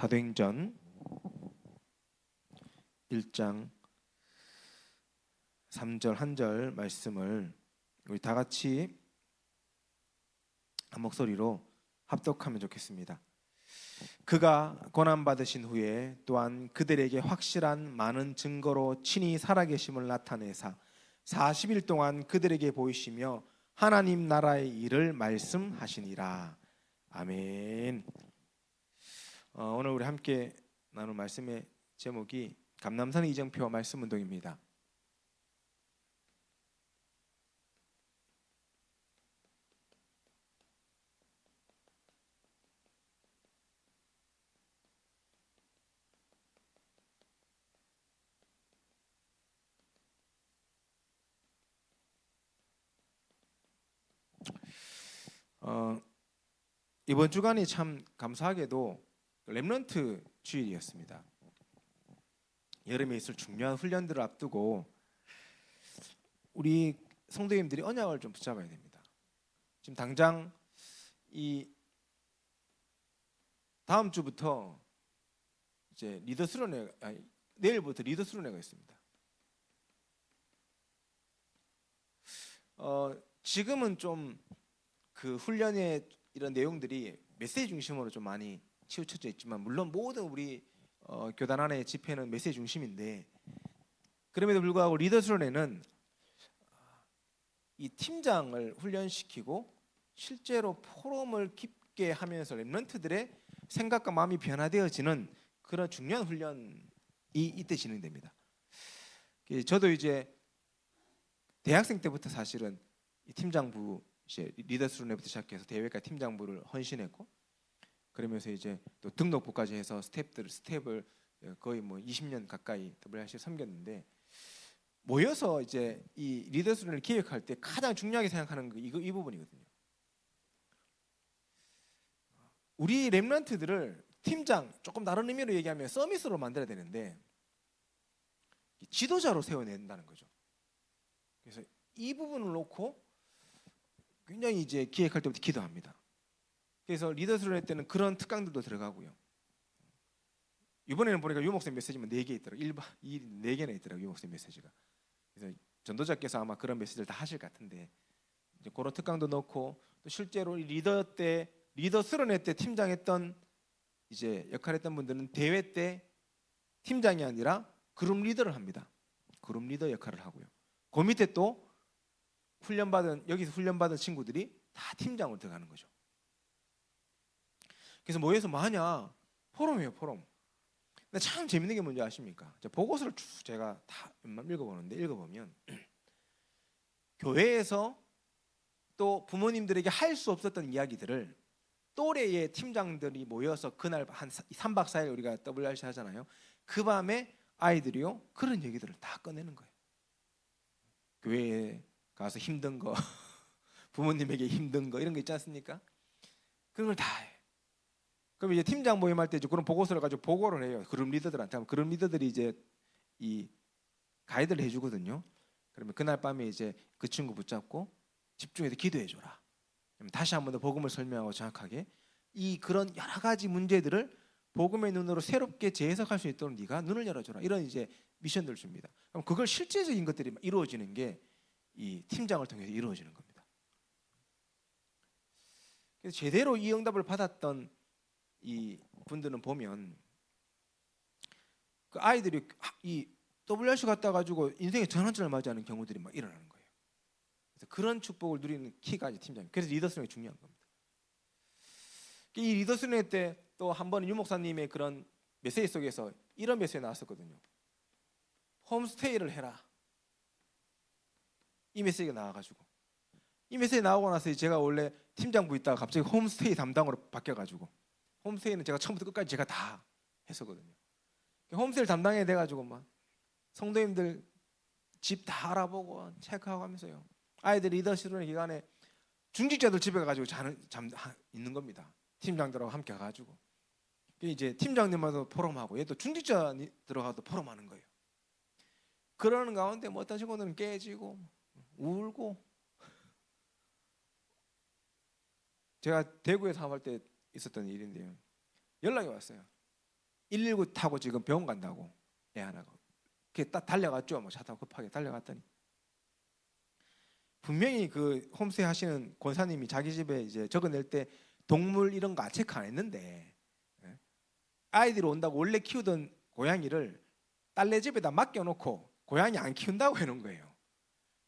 사도행전 1장 3절 한 절 말씀을 우리 다 같이 한 목소리로 합독하면 좋겠습니다. 그가 고난 받으신 후에 또한 그들에게 확실한 많은 증거로 친히 살아계심을 나타내사 40일 동안 그들에게 보이시며 하나님 나라의 일을 말씀하시니라. 아멘. 오늘 우리 함께 나눌 말씀의 제목이 감남산 이정표 말씀 운동입니다. 이번 주간이 참 감사하게도 렘넌트 주일이었습니다. 여름에 있을 중요한 훈련들을 앞두고 우리 성도님들이 언약을 좀 붙잡아야 됩니다. 지금 당장 이 다음 주부터 이제 리더 수련회, 내일부터 리더 수련회가 있습니다. 지금은 좀 그 훈련의 이런 내용들이 메시지 중심으로 좀 많이 치우쳐져 있지만, 물론 모든 우리 교단 안의 집회는 메시지 중심인데, 그럼에도 불구하고 리더 수련회는 이 팀장을 훈련시키고 실제로 포럼을 깊게 하면서 렘넌트들의 생각과 마음이 변화되어지는 그런 중요한 훈련이 이때 진행됩니다. 저도 이제 대학생 때부터 사실은 이 팀장부 이제 리더 수련회부터 시작해서 대회까지 팀장부를 헌신했고, 그러면서 이제 또 등록부까지 해서 스텝을 거의 뭐 20년 가까이 WRC 섬겼는데, 모여서 이제 이 리더 수련을 기획할 때 가장 중요하게 생각하는 거 이 부분이거든요. 우리 렘넌트들을 팀장, 조금 다른 의미로 얘기하면 서밋으로 만들어야 되는데 지도자로 세워낸다는 거죠. 그래서 이 부분을 놓고 굉장히 이제 기획할 때부터 기도합니다. 그래서 리더 수련회 때는 그런 특강들도 들어가고요. 이번에는 보니까 유 목사님 메시지만 4개 있더라고요. 4개나 있더라고요, 유 목사님 메시지가. 그래서 전도자께서 아마 그런 메시지를 다 하실 것 같은데, 이제 그런 특강도 넣고, 또 실제로 리더 수련회 때 팀장했던 이제 역할했던 분들은 대회 때 팀장이 아니라 그룹 리더를 합니다. 그룹 리더 역할을 하고요. 그 밑에 또 여기서 훈련받은 친구들이 다 팀장으로 들어가는 거죠. 그래서 모여서 뭐하냐? 포럼이에요, 포럼. 근데 참 재밌는 게 뭔지 아십니까? 보고서를 쭉 제가 다 읽어보는데, 읽어보면 교회에서 또 부모님들에게 할 수 없었던 이야기들을 또래의 팀장들이 모여서 그날 한 3박 4일 우리가 WRC 하잖아요. 그 밤에 아이들이요 그런 얘기들을 다 꺼내는 거예요. 교회에 가서 힘든 거 부모님에게 힘든 거 이런 거 있지 않습니까? 그런 걸 다 해. 그럼 이제 팀장 모임할 때 이제 그런 보고서를 가지고 보고를 해요. 그룹 리더들한테. 그룹 리더들이 이제 이 가이드를 해주거든요. 그러면 그날 밤에 이제 그 친구 붙잡고 집중해서 기도해줘라. 다시 한 번 더 복음을 설명하고 정확하게 그런 여러 가지 문제들을 복음의 눈으로 새롭게 재해석할 수 있도록 네가 눈을 열어줘라. 이런 이제 미션들을 줍니다. 그럼 그걸 실제적인 것들이 이루어지는 게 이 팀장을 통해서 이루어지는 겁니다. 그래서 제대로 이 응답을 받았던 이 분들은 보면 그 아이들이 이 WRC 갔다 가지고 인생의 전환점을 맞이하는 경우들이 막 일어나는 거예요. 그래서 그런 축복을 누리는 키가 이제 팀장입니다. 그래서 리더십이 중요한 겁니다. 이 리더십회 때 또 한 번 유 목사님의 그런 메시지 속에서 이런 메시지 나왔었거든요. 홈스테이를 해라. 이 메시지가 나와가지고, 이 메시지 나오고 나서 제가 원래 팀장부 있다가 갑자기 홈스테이 담당으로 바뀌어가지고, 홈스테이는 제가 처음부터 끝까지 제가 다 했었거든요. 홈스테이를 담당해야 돼가지고 막 성도님들 집 다 알아보고 체크하고 하면서요. 아이들 리더십의 기간에 중직자들 집에 가가지고 있는 겁니다. 팀장들하고 함께 가가지고 이제 팀장님마다 포럼하고, 얘도 중직자 들어가도 포럼하는 거예요. 그러는 가운데 뭐 어떤 친구들은 깨지고 울고, 제가 대구에 사업할 때 있었던 일인데요. 연락이 왔어요. 119 타고 지금 병원 간다고 애 하나가. 그게 딱 달려갔죠. 뭐 차 타고 급하게 달려갔더니 분명히 그 홈스테이 하시는 권사님이 자기 집에 이제 적어낼 때 동물 이런 거 체크 안 했는데 아이들이 온다고 원래 키우던 고양이를 딸네 집에다 맡겨놓고 고양이 안 키운다고 해놓은 거예요.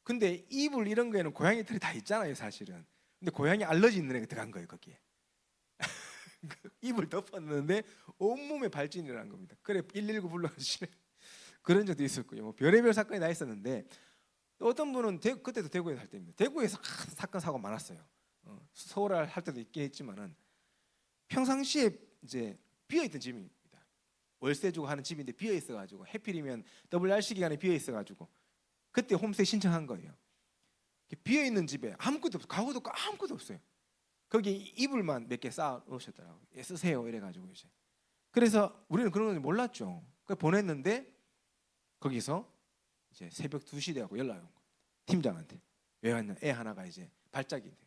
근데 이불 이런 거에는 고양이들이 다 있잖아요 사실은. 근데 고양이 알러지 있는 애가 들어간 거예요 거기에. 이불 덮었는데 온몸에 발진이 일어난 겁니다. 그래 119 불러주시네. 그런 적도 있었고요. 뭐 별의별 사건이 다 있었는데 어떤 분은 그때도 대구에 살 때입니다. 대구에서 사건 사고 많았어요. 서울 할 때도 있긴 했지만은 평상시에 이제 비어 있던 집입니다. 월세 주고 하는 집인데 비어 있어가지고 해필이면 WRC 기간에 비어 있어가지고 그때 홈스테이 신청한 거예요. 비어 있는 집에 아무것도 없어, 가구도 없고 아무것도 없어요. 거기 이불만 몇 개 쌓아 놓으셨더라고요. 예, 쓰세요 이래가지고 이제. 그래서 우리는 그런 건 몰랐죠. 그 보냈는데 거기서 이제 새벽 2시 되고 연락이 온 거예요. 팀장한테. 왜 왔냐? 애 하나가 이제 발작인데.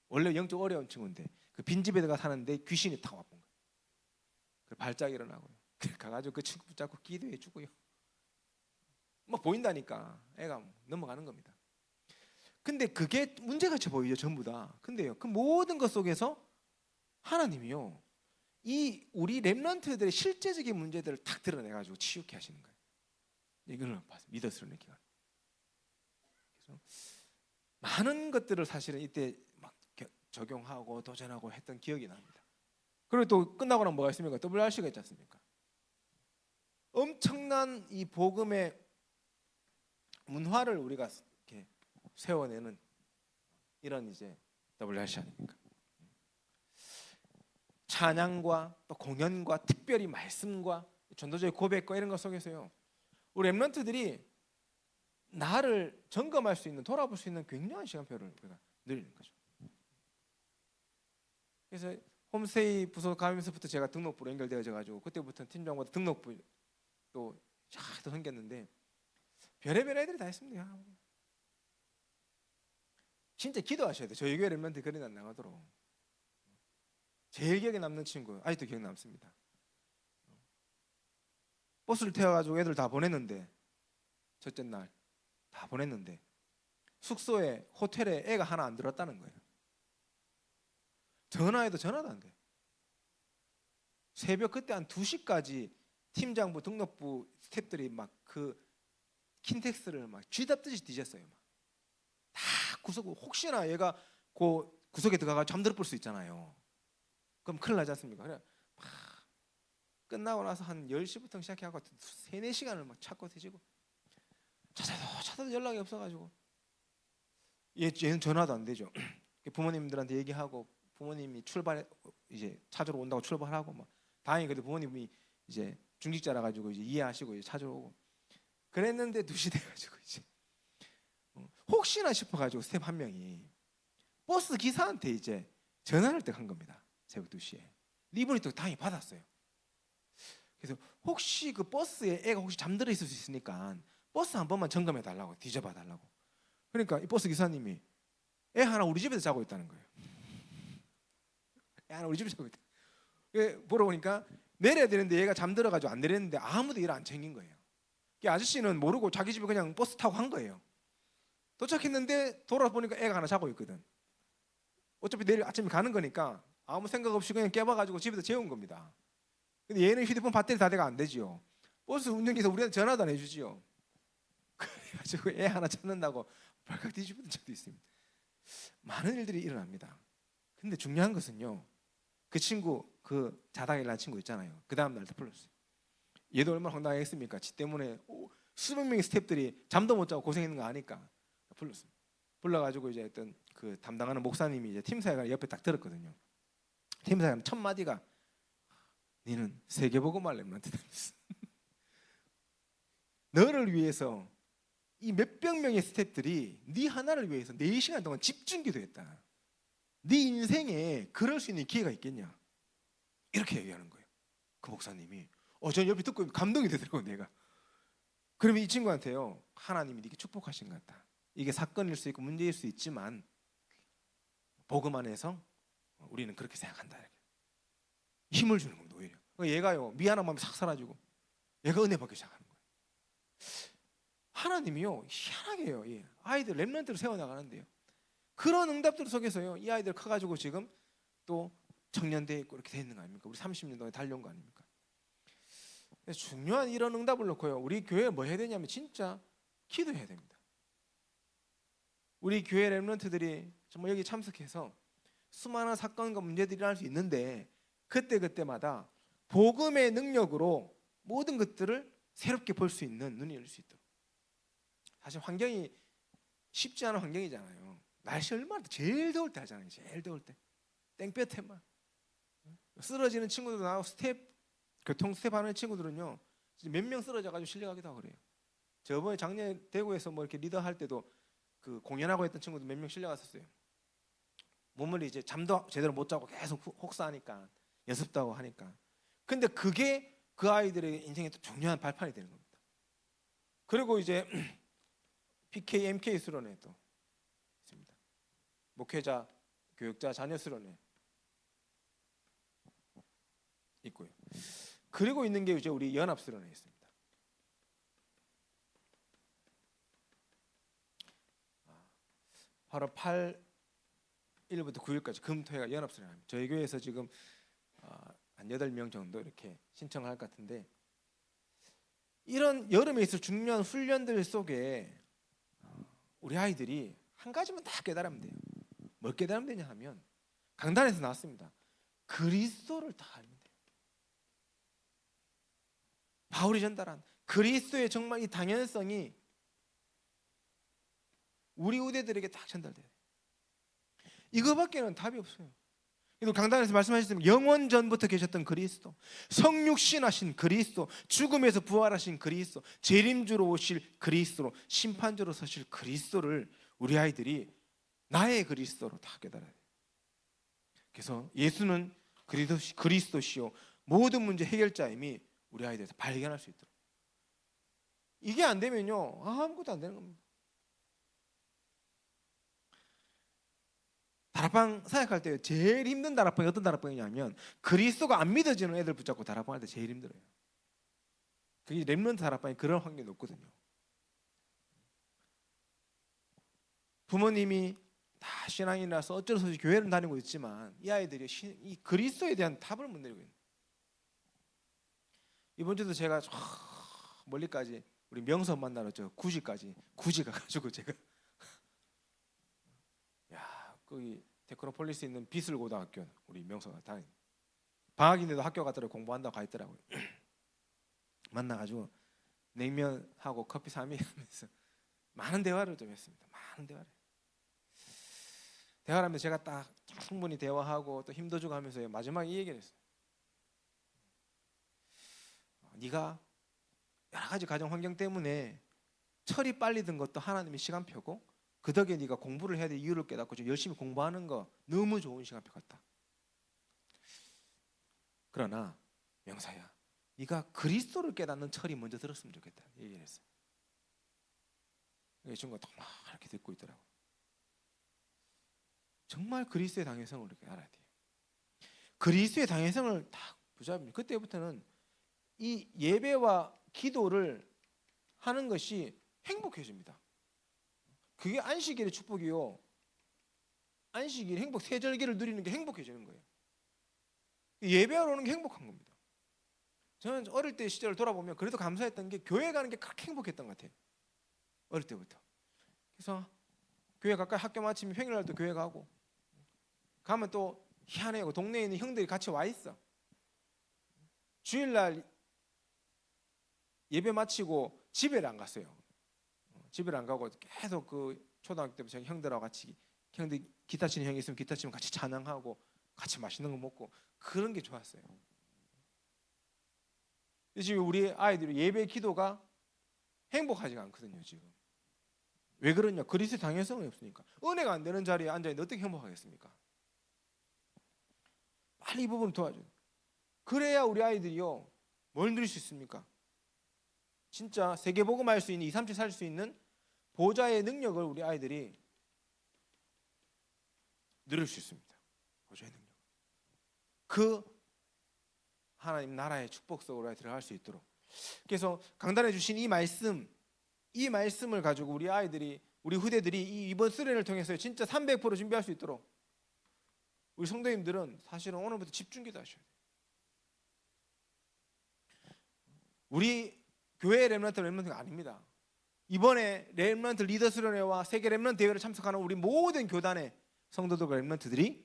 원래 영적 어려운 친구인데 그 빈집에다가 사는데 귀신이 타고 와본 거예요. 그 발작이 일어나고요. 가가지고 그 친구 붙잡고 기도해 주고요. 뭐 보인다니까 애가 넘어가는 겁니다. 근데 그게 문제같이 보이죠 전부 다. 근데요 그 모든 것 속에서 하나님이요 이 우리 렘넌트들의 실제적인 문제들을 탁 드러내가지고 치유케 하시는 거예요. 이걸 믿었을 느끼가. 그래서 많은 것들을 사실은 이때 막 적용하고 도전하고 했던 기억이 납니다. 그리고 또 끝나고 나면 뭐가 있습니까? WRC가 있지 않습니까? 엄청난 이 복음의 문화를 우리가 이렇게 세워내는 이런 이제 WRC 아닙니까? 찬양과 또 공연과 특별히 말씀과 전도자의 고백과 이런 것 속에서요 우리 렘넌트들이 나를 점검할 수 있는 돌아볼 수 있는 굉장한 시간표를 우리가 늘리는 거죠. 그래서 홈스테이 부서 가면서부터 제가 등록부로 연결되어져 가지고 그때부터 팀장보다 등록부 또 생겼는데 별의별 애들이 다 있습니다. 진짜 기도하셔야 돼요. 저희 교회 렘넌트 그런 안 나가도록. 제일 기억에 남는 친구 아직도 기억 남습니다. 버스를 태워가지고 애들 다 보냈는데 첫째 날 다 보냈는데 숙소에 호텔에 애가 하나 안 들었다는 거예요. 전화해도 전화도 안 돼. 새벽 그때 한 2시까지 팀장부 등록부 스태프들이 막 그 킨텍스를 막 쥐잡듯이 뒤졌어요. 막. 다 구석 혹시나 얘가 그 구석에 들어가서 잠들어 볼 수 있잖아요. 그럼 큰일 나지 않습니까? 그래 막 끝나고 나서 한 10시부터 시작해갖고 3, 4시간을 막 찾고 뒤지고 찾아도 연락이 없어가지고 얘는 전화도 안 되죠. 부모님들한테 얘기하고 부모님이 이제 찾으러 온다고 출발하고 막 다행히 그래도 부모님이 이제 중직자라 가지고 이제 이해하시고 이제 찾으러 오고 그랬는데 2시 돼가지고 이제 혹시나 싶어가지고 스텝 한 명이 버스 기사한테 이제 전화를 딱 한 겁니다. 새벽 2시에. 이분이 또 다행히 받았어요. 그래서 혹시 그 버스에 애가 혹시 잠들어 있을 수 있으니까 버스 한 번만 점검해 달라고 뒤져봐 달라고. 그러니까 이 버스 기사님이 애 하나 우리 집에서 자고 있다는 거예요. 애 하나 우리 집에서 자고 있다. 보러 오니까 내려야 되는데 얘가 잠들어가지고 안 내렸는데 아무도 일 안 챙긴 거예요. 아저씨는 모르고 자기 집에 그냥 버스 타고 한 거예요. 도착했는데 돌아보니까 애가 하나 자고 있거든. 어차피 내일 아침에 가는 거니까 아무 생각 없이 그냥 깨봐가지고 집에서 재운 겁니다. 근데 얘는 휴대폰 배터리 다 돼가 안 되지요. 버스 운전기사 우리한테 전화도 안 해주지요. 그래가지고 애 하나 찾는다고 발칵 뒤집은 적도 있습니다. 많은 일들이 일어납니다. 근데 중요한 것은요. 그 친구 그 자다가 일어난 친구 있잖아요. 그 다음 날 다 풀렸어요. 얘도 얼마나 황당했습니까? 지 때문에 수백 명의 스태프들이 잠도 못 자고 고생했는 거 아니까 불렀어요. 불러가지고 이제 어떤 그 담당하는 목사님이 이제 팀사회가 옆에 딱 들었거든요. 팀사회가 첫 마디가 너는 세계복음을 렘넌트 다녔어. 너를 위해서 이 몇백 명의 스태프들이 네 하나를 위해서 4시간 동안 집중 기도했다. 네 인생에 그럴 수 있는 기회가 있겠냐? 이렇게 얘기하는 거예요. 그 목사님이 저 옆에 듣고 감동이 되더라고요. 내가. 그러면 이 친구한테요. 하나님이 네게 축복하신 것 같다. 이게 사건일 수 있고 문제일 수 있지만 복음 안에서 우리는 그렇게 생각한다. 힘을 주는 겁니다. 오히려 얘가요 미안한 마음이 싹 사라지고 얘가 은혜 받기 시작하는 거예요. 하나님이요 희한하게요 아이들 렘넌트를 세워나가는데요. 그런 응답들 속에서요 이 아이들 커가지고 지금 또 청년대에 있고 이렇게 돼 있는 거 아닙니까? 우리 30년 동안 달려온 거 아닙니까? 중요한 이런 응답을 놓고요 우리 교회에 뭐 해야 되냐면 진짜 기도해야 됩니다. 우리 교회 렘넌트들이 정말 여기 참석해서 수많은 사건과 문제들이 일어날 수 있는데 그때마다 복음의 능력으로 모든 것들을 새롭게 볼 수 있는 눈이 열릴 수 있도록. 사실 환경이 쉽지 않은 환경이잖아요. 날씨 얼마나 제일 더울 때 하잖아요. 제일 더울 때 땡볕에만 쓰러지는 친구들도 나오고 교통 스텝 하는 친구들은요 몇 명 쓰러져가지고 실려가기도 하고 그래요. 저번에 작년에 대구에서 뭐 이렇게 리더 할 때도 그 공연하고 했던 친구들 몇 명 실려갔었어요. 몸을 이제 잠도 제대로 못 자고 계속 혹사하니까 연습도 하고 하니까. 근데 그게 그 아이들의 인생에 또 중요한 발판이 되는 겁니다. 그리고 이제 PK, MK 수련회 또 있습니다. 목회자, 교육자, 자녀 수련회 있고요. 그리고 있는 게 이제 우리 연합 수련회 있습니다. 바로 8일부터 9일까지 금토회가 연합 수련회입니다. 저희 교회에서 지금 한 8명 정도 이렇게 신청을 할 것 같은데 이런 여름에 있을 중요한 훈련들 속에 우리 아이들이 한 가지만 다 깨달으면 돼요. 뭘 깨달으면 되냐 하면 강단에서 나왔습니다. 그리스도를 다 알면 돼요. 바울이 전달한 그리스도의 정말 이 당연성이 우리 후대들에게 딱 전달돼요. 이거밖에는 답이 없어요. 그래도 강단에서 말씀하셨지만 영원 전부터 계셨던 그리스도, 성육신하신 그리스도, 죽음에서 부활하신 그리스도, 재림주로 오실 그리스도, 심판주로 서실 그리스도를 우리 아이들이 나의 그리스도로 다 깨달아야 돼요. 그래서 예수는 그리스도시요 모든 문제 해결자임이 우리 아이들에서 발견할 수 있도록. 이게 안 되면요 아무것도 안 되는 겁니다. 다락방 사역할 때 제일 힘든 다락방이 어떤 다락방이냐면 그리스도가 안 믿어지는 애들 붙잡고 다락방 할 때 제일 힘들어요. 그게 렘넌트 다락방이 그런 확률이 높거든요. 부모님이 다 신앙인이라서 어쩔 수 없이 교회를 다니고 있지만 이 아이들이 이 그리스도에 대한 답을 못 내리고 있는. 이번 주도 제가 저 멀리까지 우리 명서 만나러 저 굳이 가가지고 제가 거기 테크노폴리스에 있는 비슬 고등학교 우리 명서가 다니 방학인데도 학교 갔더라고 공부한다고 가 있더라고요. 만나가지고 냉면하고 커피 3일 하면서 많은 대화를 좀 했습니다. 많은 대화를 하면서 제가 딱 충분히 대화하고 또 힘도 주고 하면서 마지막에 이 얘기를 했어요. 네가 여러 가지 가정 환경 때문에 철이 빨리 든 것도 하나님의 시간표고 그 덕에 네가 공부를 해야 될 이유를 깨닫고 좀 열심히 공부하는 거 너무 좋은 시간표 같다. 그러나 명사야, 네가 그리스도를 깨닫는 철이 먼저 들었으면 좋겠다 얘기를 했어요. 이 친구가 막 이렇게 듣고 있더라고. 정말 그리스도의 당위성을 이렇게 알아야 돼요. 그리스도의 당위성을 딱 붙잡으면 그때부터는 이 예배와 기도를 하는 것이 행복해집니다. 그게 안식일의 축복이요. 안식일 행복, 세절기를 누리는 게 행복해지는 거예요. 예배하러 오는 게 행복한 겁니다. 저는 어릴 때 시절을 돌아보면 그래도 감사했던 게 교회 가는 게 그렇게 행복했던 것 같아요. 어릴 때부터. 그래서 교회 가까이 학교 마치면 평일날도 교회 가고 가면 또 희한해요. 동네에 있는 형들이 같이 와 있어. 주일날 예배 마치고 집에를 안 갔어요. 집에를 안 가고 계속 그 초등학교 때부터 형들하고 같이 형들 기타 치는 형이 있으면 기타 치면 같이 찬양하고 같이 맛있는 거 먹고 그런 게 좋았어요. 지금 우리 아이들이 예배 기도가 행복하지가 않거든요. 지금 왜 그러냐? 그리스도의 당연성이 없으니까. 은혜가 안 되는 자리에 앉아 있는데 어떻게 행복하겠습니까? 빨리 이 부분 도와줘요. 그래야 우리 아이들이요 뭘 누릴 수 있습니까? 진짜 세계복음할 수 있는 2, 3주 살 수 있는 보좌의 능력을 우리 아이들이 누릴 수 있습니다. 보좌의 능력. 하나님 나라의 축복 속으로 들어갈 수 있도록. 그래서 강단에 주신 이 말씀을 가지고 우리 아이들이, 우리 후대들이 이번 수련을 통해서 진짜 300% 준비할 수 있도록 우리 성도님들은 사실은 오늘부터 집중기도 하셔야 돼요. 우리 교회 렘넌트가 아닙니다. 이번에 렘넌트 리더 수련회와 세계 렘넌트 대회를 참석하는 우리 모든 교단의 성도들과 렘넌트들이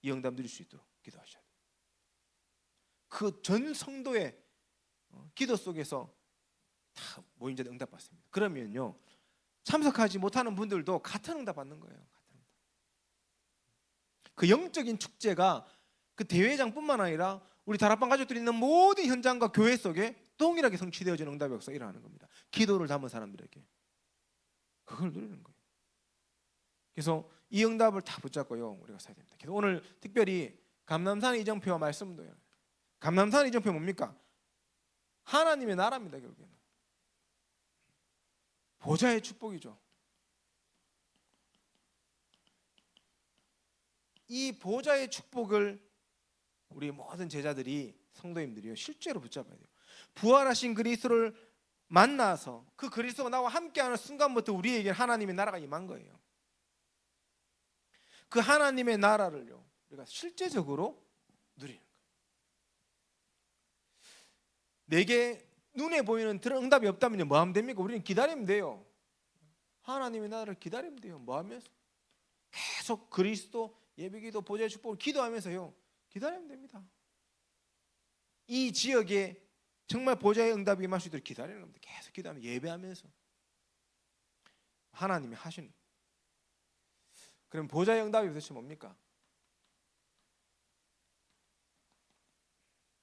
이 응답 누릴 수 있도록 기도하셔야 돼요. 그 전 성도의 기도 속에서 다 모인 자들 응답 받습니다. 그러면요, 참석하지 못하는 분들도 같은 응답 받는 거예요. 같은 응답. 그 영적인 축제가 그 대회장뿐만 아니라 우리 다락방 가족들이 있는 모든 현장과 교회 속에 동일하게 성취되어지는 응답의 역사가 일어나는 겁니다. 기도를 담은 사람들에게 그걸 누리는 거예요. 그래서 이 응답을 다 붙잡고요, 우리가 써야 됩니다. 그래서 오늘 특별히 감람산 이정표와 말씀도요. 감람산 이정표 뭡니까? 하나님의 나라입니다. 결국에는 보좌의 축복이죠. 이 보좌의 축복을 우리 모든 제자들이, 성도님들이요, 실제로 붙잡아야 돼요. 부활하신 그리스도를 만나서 그 그리스도가 나와 함께하는 순간부터 우리에게 하나님의 나라가 임한 거예요. 그 하나님의 나라를요, 우리가 실제적으로 누리는 거예요. 내게 눈에 보이는 응답이 없다면 뭐 하면 됩니까? 우리는 기다리면 돼요. 하나님의 나라를 기다리면 돼요. 뭐 하면서? 계속 그리스도 예비기도 보좌의 축복을 기도하면서요, 기다리면 됩니다. 이 지역에 정말 보좌의 응답이 임할 수 있도록 기다리는 겁니다. 계속 기도하면, 예배하면서 하나님이 하시는. 그럼 보좌의 응답이 도대체 뭡니까?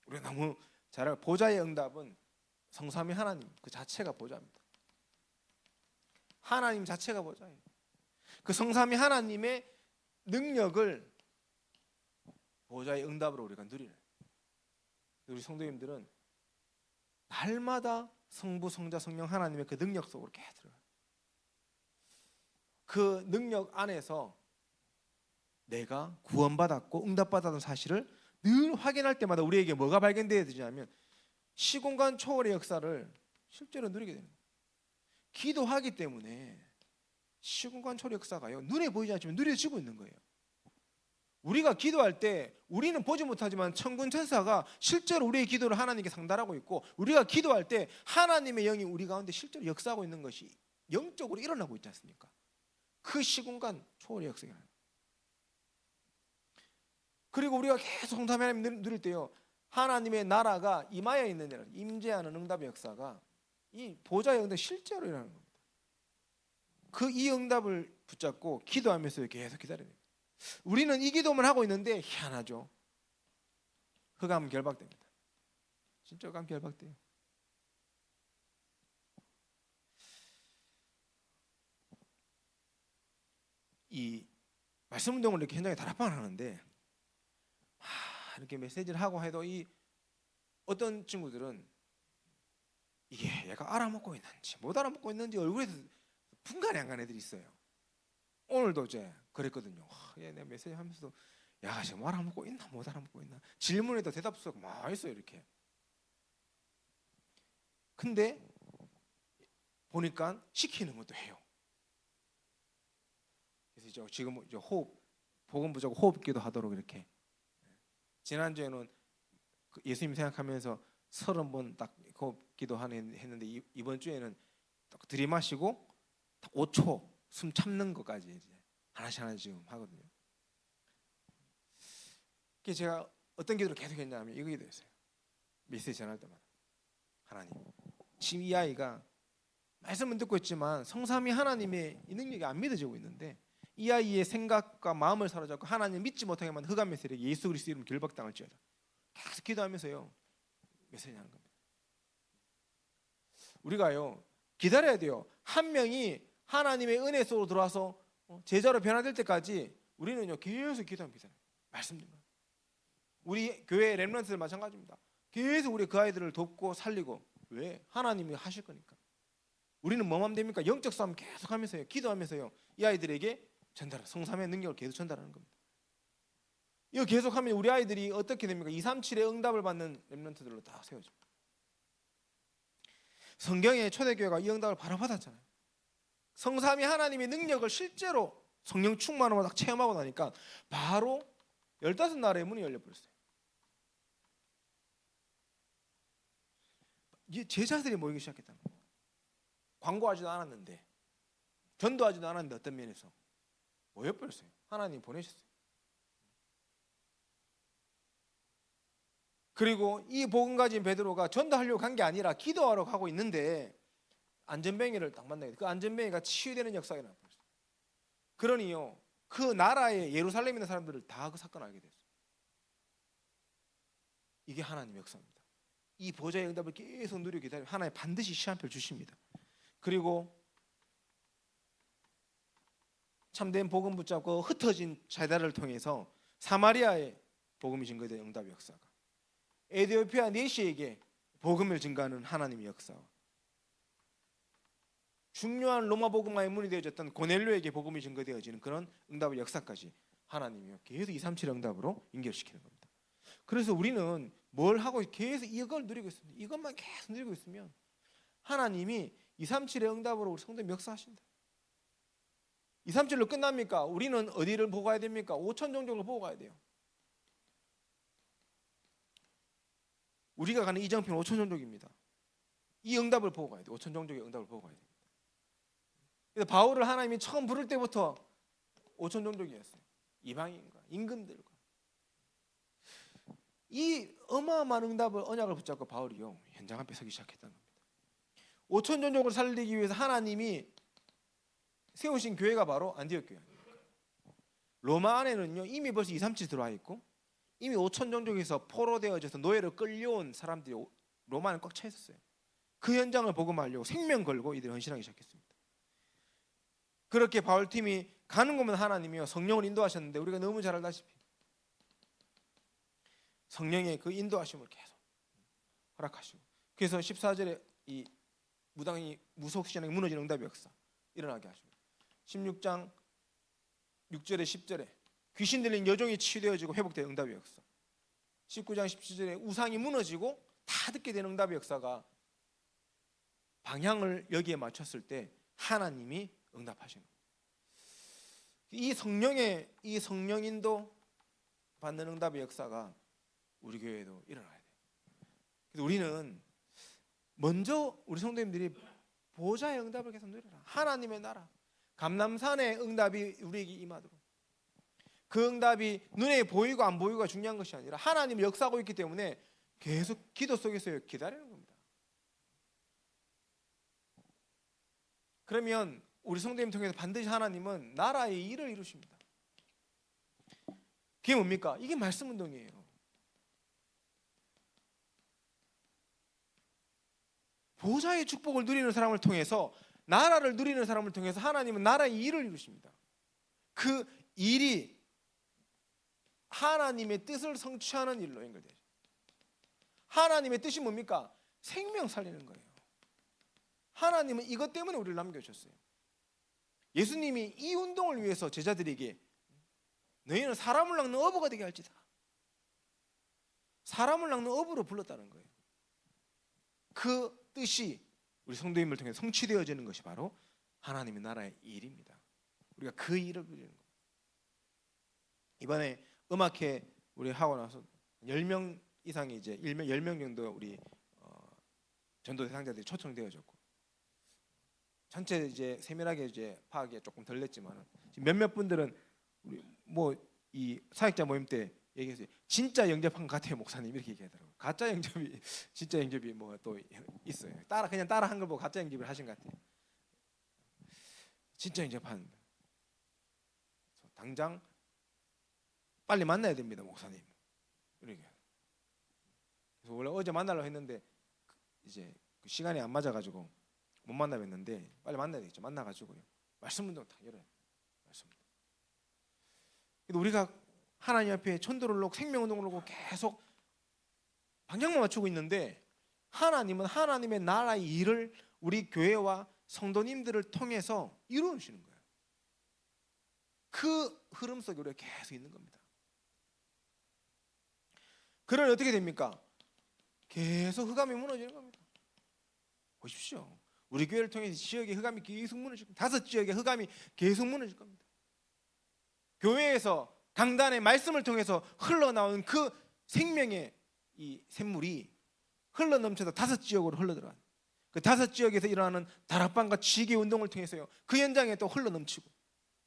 우리가 너무 잘 알고, 보좌의 응답은 성삼위 하나님 그 자체가 보좌입니다. 하나님 자체가 보좌예요. 그 성삼위 하나님의 능력을 보좌의 응답으로 우리가 누리는. 우리 성도님들은 날마다 성부, 성자, 성령 하나님의 그 능력 속으로 계속 들어가요. 그 능력 안에서 내가 구원받았고 응답받았던 사실을 늘 확인할 때마다 우리에게 뭐가 발견되어야 되냐면 시공간 초월의 역사를 실제로 누리게 되는 거예요. 기도하기 때문에 시공간 초월의 역사가요, 눈에 보이지 않지만 누려지고 있는 거예요. 우리가 기도할 때 우리는 보지 못하지만 천군 천사가 실제로 우리의 기도를 하나님께 상달하고 있고, 우리가 기도할 때 하나님의 영이 우리 가운데 실제로 역사하고 있는 것이 영적으로 일어나고 있지 않습니까? 그 시공간 초월의 역사가. 그리고 우리가 계속 성삼위 하나님 누릴 때요, 하나님의 나라가 임하여 있는 일, 임재하는 응답의 역사가 이 보좌의 응답이 실제로 일어나는 겁니다. 그 이 응답을 붙잡고 기도하면서 계속 기다려야 됩니다. 우리는 이 기도만 하고 있는데 희한하죠. 흑암 결박됩니다. 진짜 흑암 결박돼요. 이 말씀 운동을 이렇게 현장에 다락방을 하는데 이렇게 메시지를 하고 해도 이 어떤 친구들은 이게 얘가 알아먹고 있는지 못 알아먹고 있는지 얼굴에서 분간이 안 가는 애들이 있어요. 오늘도 이제 그랬거든요. 내가 메시지 하면서도 야, 지금 알아먹고 있나 못 알아먹고 있나, 질문에도 대답수가 막 있어요. 이렇게. 근데 보니까 시키는 것도 해요. 그래서 지금 이제 호흡, 복음 부자고 호흡기도 하도록 이렇게. 지난주에는 예수님 생각하면서 30번 딱 호흡기도 했는데 이번 주에는 딱 들이마시고 5초 숨 참는 것까지 이제 하나씩 지금 하거든요. 그래서 제가 어떤 기도를 계속 했냐면 이거 기도했어요. 메시지 전할 때마다, 하나님, 지금 이 아이가 말씀은 듣고 있지만 성삼위 하나님의 이 능력이 안 믿어지고 있는데 이 아이의 생각과 마음을 사로잡고 하나님 믿지 못하게 만든 흑암 메시지에 예수 그리스도 이름 결박당할지어다. 계속 기도하면서요 메시지 하는 겁니다. 우리가요 기다려야 돼요. 한 명이 하나님의 은혜 속으로 들어와서 제자로 변화될 때까지 우리는요 계속 기도합니다. 말씀드립니다. 우리 교회 렘넌트들 마찬가지입니다. 계속 우리 그 아이들을 돕고 살리고. 왜? 하나님이 하실 거니까. 우리는 뭐만 하면 됩니까? 영적 싸움 계속 하면서요, 기도하면서요, 이 아이들에게 전달하는, 성삼의 능력을 계속 전달하는 겁니다. 이거 계속하면 우리 아이들이 어떻게 됩니까? 237의 응답을 받는 렘넌트들로 다 세워집니다. 성경의 초대교회가 이 응답을 바로 받았잖아요. 성삼위 하나님의 능력을 실제로 성령 충만으로 딱 체험하고 나니까 바로 15나라의 문이 열려버렸어요. 이제 제자들이 모이기 시작했다는 거예요. 광고하지도 않았는데, 전도하지도 않았는데 어떤 면에서 모여버렸어요. 하나님 보내셨어요. 그리고 이 복음 가진 베드로가 전도하려고 간 게 아니라 기도하러 가고 있는데 안전뱅이를 딱 만나게 돼. 그 안전뱅이가 치유되는 역사가 나버렸어요. 그러니요, 그 나라의 예루살렘에 있는 사람들을 다 그 사건을 알게 됐어요. 이게 하나님의 역사입니다. 이 보좌의 응답을 계속 누리고 기다리면 하나님 반드시 시한표를 주십니다. 그리고 참된 복음 붙잡고 흩어진 자들을 통해서 사마리아의 복음이 증거된 응답의 역사가, 에티오피아 내시에게 복음을 증가하는 하나님의 역사, 중요한 로마 복음화의 문이 되어졌던 고넬료에게 복음이 증거되어지는 그런 응답의 역사까지 하나님이 계속 237 응답으로 연결시키는 겁니다. 그래서 우리는 뭘 하고 계속 이걸 누리고 있습니다. 이것만 계속 누리고 있으면 하나님이 237의 응답으로 우리 성도님 역사하신다. 237로 끝납니까? 우리는 어디를 보고 가야 됩니까? 5천 종족을 보고 가야 돼요. 우리가 가는 이정표는 5천 종족입니다. 이 응답을 보고 가야 돼요. 5천 종족의 응답을 보고 가야 됩니다. 그래서 바울을 하나님이 처음 부를 때부터 5천 종족이었어요. 이방인과 임금들과. 이 어마어마한 응답을, 언약을 붙잡고 바울이요 현장 앞에 서기 시작했다는 겁니다. 5천 종족을 살리기 위해서 하나님이 세우신 교회가 바로 안디옥 교회 아닙니까? 로마 안에는요 이미 벌써 237 들어와 있고 이미 5천 종족에서 포로되어져서 노예로 끌려온 사람들이 로마 안에 꽉 차 있었어요. 그 현장을 복음하려고 생명 걸고 이들이 헌신하기 시작했습니다. 그렇게 바울팀이 가는 곳마다 하나님이요 성령을 인도하셨는데, 우리가 너무 잘 알다시피 성령의 그 인도하심을 계속 허락하시고, 그래서 14절에 이 무당이 무속신앙이 무너지는 응답의 역사 일어나게 하시고, 16장 6절에 10절에 귀신 들린 여종이 치유되어지고 회복되는 응답의 역사, 19장 17절에 우상이 무너지고 다 듣게 되는 응답의 역사가 방향을 여기에 맞췄을 때 하나님이 응답하시는 거예요. 이 성령인도 받는 응답의 역사가 우리 교회에도 일어나야 돼요. 그래서 우리는 먼저 우리 성도님들이 보좌의 응답을 계속 누려라. 하나님의 나라, 감람산의 응답이 우리에게 임하도록. 그 응답이 눈에 보이고 안 보이고가 중요한 것이 아니라 하나님이 역사하고 있기 때문에 계속 기도 속에서 기다리는 겁니다. 그러면 우리 성도님 통해서 반드시 하나님은 나라의 일을 이루십니다. 그게 뭡니까? 이게 말씀 운동이에요. 보좌의 축복을 누리는 사람을 통해서, 나라를 누리는 사람을 통해서 하나님은 나라의 일을 이루십니다. 그 일이 하나님의 뜻을 성취하는 일로 연결돼요. 하나님의 뜻이 뭡니까? 생명 살리는 거예요. 하나님은 이것 때문에 우리를 남겨주셨어요. 예수님이 이 운동을 위해서 제자들에게 너희는 사람을 낚는 어부가 되게 할지다, 사람을 낚는 어부로 불렀다는 거예요. 그 뜻이 우리 성도님을 통해 성취되어지는 것이 바로 하나님의 나라의 일입니다. 우리가 그 일을 누리는 겁니다. 이번에 음악회 우리 하고 나서 10명 이상이 이제 10명 정도 우리 전도 대상자들이 초청되어졌고, 전체 이제 세밀하게 이제 파악이 조금 덜 됐지만 몇몇 분들은 우리 뭐 이 사역자 모임 때 얘기했어요. 진짜 영접한 것 같아요 목사님, 이렇게 얘기하더라고요. 가짜 영접이 진짜 영접이 뭐 또 있어요. 그냥 따라 한 걸 보고 가짜 영접을 하신 것 같아요. 진짜 영접한, 당장 빨리 만나야 됩니다 목사님, 이렇게. 그래서 원래 어제 만나려고 했는데 이제 그 시간이 안 맞아가지고 못 만나고 했는데 빨리 만나야 되겠죠. 만나가지고요 말씀 운동 다 열어요. 말씀 운동. 우리가 하나님 앞에 천도를 놓고 생명 운동을 놓고 계속 방향만 맞추고 있는데, 하나님은 하나님의 나라의 일을 우리 교회와 성도님들을 통해서 이루시는 거예요. 그 흐름 속에 우리가 계속 있는 겁니다. 그러면 어떻게 됩니까? 계속 흑암이 무너지는 겁니다. 보십시오. 우리 교회를 통해서 지역의 흑암이 계속 무너질 겁니다. 5지역의 흑암이 계속 무너질 겁니다. 교회에서 강단의 말씀을 통해서 흘러나오는 그 생명의 이 샘물이 흘러넘쳐서 5지역으로 흘러들어가요. 그 5지역에서 일어나는 다락방과 지계 운동을 통해서요, 그 현장에 또 흘러넘치고,